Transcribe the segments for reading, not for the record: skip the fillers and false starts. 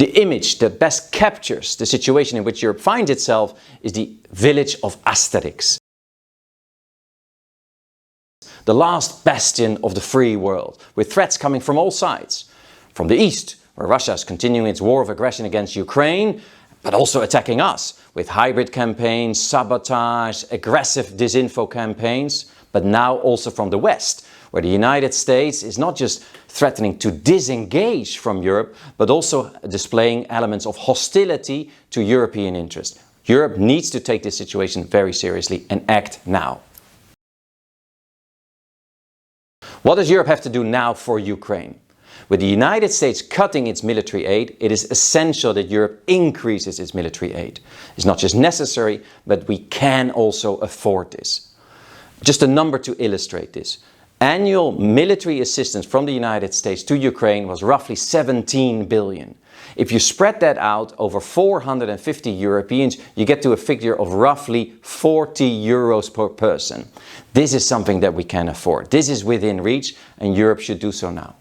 The image that best captures the situation in which Europe finds itself is the village of Asterix, the last bastion of the free world, with threats coming from all sides. From the east, where Russia is continuing its war of aggression against Ukraine, but also attacking us with hybrid campaigns, sabotage, aggressive disinfo campaigns, but now also from the west, where the United States is not just threatening to disengage from Europe, but also displaying elements of hostility to European interests. Europe needs to take this situation very seriously and act now. What does Europe have to do now for Ukraine? With the United States cutting its military aid, it is essential that Europe increases its military aid. It's not just necessary, but we can also afford this. Just a number to illustrate this. Annual military assistance from the United States to Ukraine was roughly 17 billion. If you spread that out over 450 Europeans, you get to a figure of roughly 40 euros per person. This is something that we can afford. This is within reach, and Europe should do so now.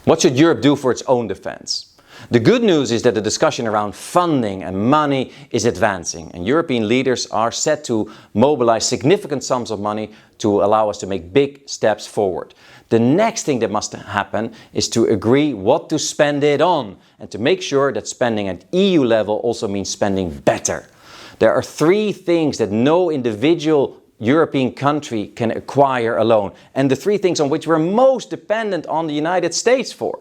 What should Europe do for its own defense? The good news is that the discussion around funding and money is advancing, and European leaders are set to mobilize significant sums of money to allow us to make big steps forward. The next thing that must happen is to agree what to spend it on, and to make sure that spending at EU level also means spending better. There are three things that no individual European country can acquire alone, and the three things on which we're most dependent on the United States for.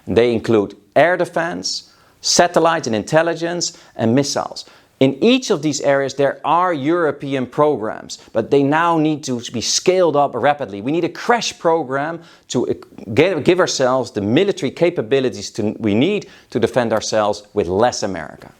They include air defense, satellites and intelligence, and missiles. In each of these areas there are European programs, but they now need to be scaled up rapidly. We need a crash program to give ourselves the military capabilities we need to defend ourselves with less America.